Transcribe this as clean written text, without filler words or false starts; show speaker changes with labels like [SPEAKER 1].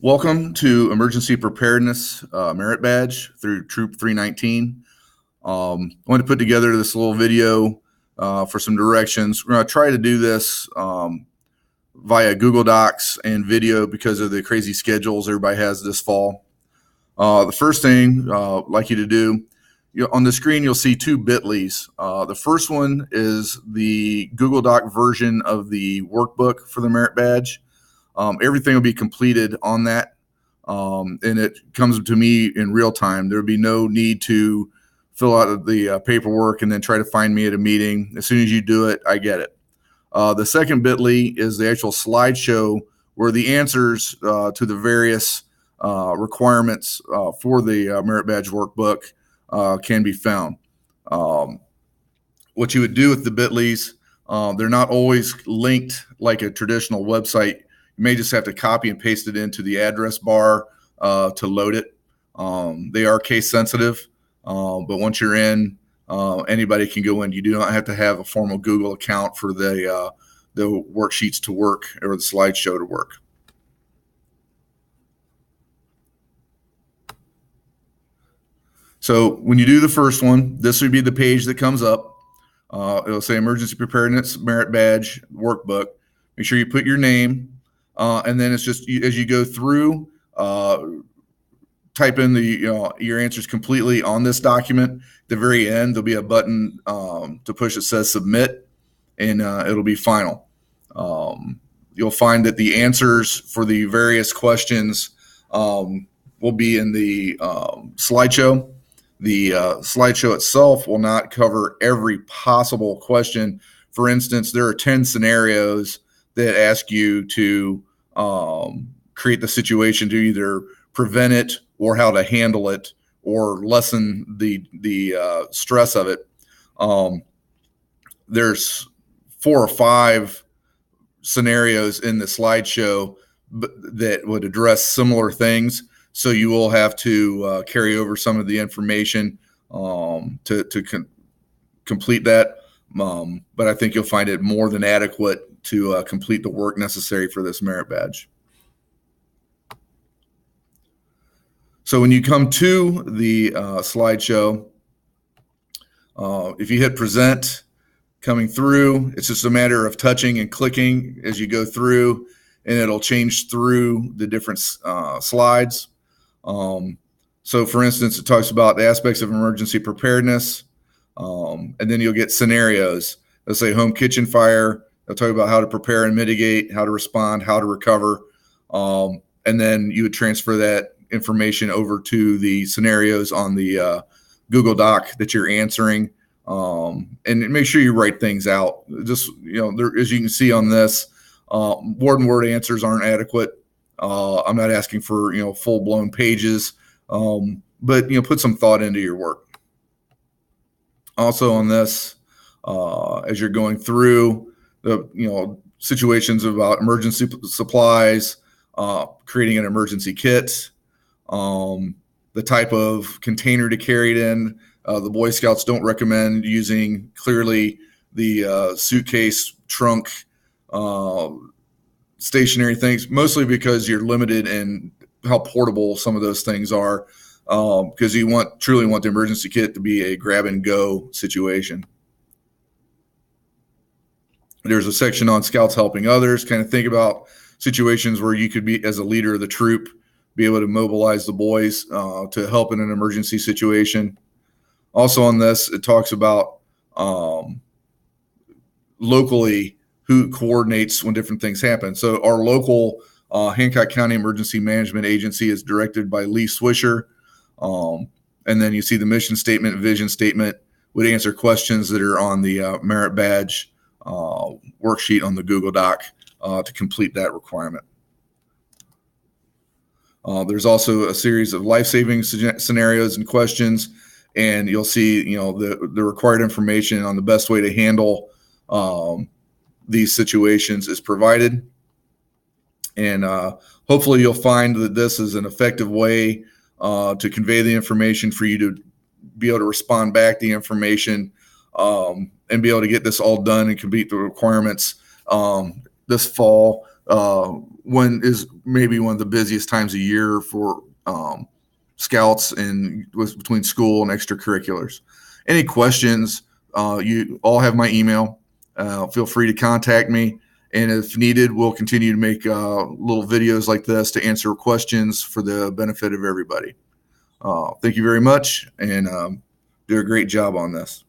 [SPEAKER 1] Welcome to Emergency Preparedness Merit Badge through Troop 319. I wanted to put together this little video for some directions. We're going to try to do this via Google Docs and video because of the crazy schedules everybody has this fall. The first thing I'd like you to do, on the screen you'll see two bit.lys. The first one is the Google Doc version of the workbook for the Merit Badge. Everything will be completed on that, and it comes to me in real time. There will be no need to fill out the paperwork and then try to find me at a meeting. As soon as you do it, I get it. The second bit.ly is the actual slideshow where the answers to the various requirements for the Merit Badge workbook can be found. What you would do with the bit.lys, they're not always linked like a traditional website. You may just have to copy and paste it into the address bar to load it. They are case sensitive, but once you're in, anybody can go in. You do not have to have a formal Google account for the worksheets to work or the slideshow to work. So when you do the first one, this would be the page that comes up. It'll say Emergency Preparedness Merit Badge Workbook. Make sure you put your name. And then it's just as you go through, type in your answers completely on this document. At the very end, there'll be a button to push that says submit, and it'll be final. You'll find that the answers for the various questions will be in the slideshow. The slideshow itself will not cover every possible question. For instance, there are 10 scenarios that ask you to create the situation to either prevent it or how to handle it or lessen the stress of it. There's 4 or 5 scenarios in the slideshow that would address similar things. So you will have to carry over some of the information to complete that. But I think you'll find it more than adequate to complete the work necessary for this merit badge. So when you come to the slideshow, if you hit present, coming through, it's just a matter of touching and clicking as you go through, and it'll change through the different slides. So for instance, it talks about the aspects of emergency preparedness, and then you'll get scenarios. Let's say home kitchen fire. They'll talk about how to prepare and mitigate, how to respond, how to recover. And then you would transfer that information over to the scenarios on the Google Doc that you're answering. And make sure you write things out. Just, as you can see on this, word answers aren't adequate. I'm not asking for, full-blown pages, but, put some thought into your work. Also on this, as you're going through the situations about emergency supplies, creating an emergency kit, the type of container to carry it in. The Boy Scouts don't recommend using clearly the suitcase, trunk, stationary things, mostly because you're limited in how portable some of those things are, because you truly want the emergency kit to be a grab and go situation. There's a section on Scouts helping others. Kind of think about situations where you could be, as a leader of the troop, be able to mobilize the boys to help in an emergency situation. Also on this, it talks about locally who coordinates when different things happen. So our local Hancock County Emergency Management Agency is directed by Lee Swisher. And then you see the mission statement, vision statement would answer questions that are on the merit badge worksheet on the Google Doc to complete that requirement. There's also a series of life-saving scenarios and questions, and you'll see, the required information on the best way to handle these situations is provided. And hopefully you'll find that this is an effective way to convey the information for you to be able to respond back the information and be able to get this all done and complete the requirements this fall when is maybe one of the busiest times of year for scouts and between school and extracurriculars. Any questions? You all have my email. Feel free to contact me. And if needed, we'll continue to make little videos like this to answer questions for the benefit of everybody. Thank you very much, and do a great job on this.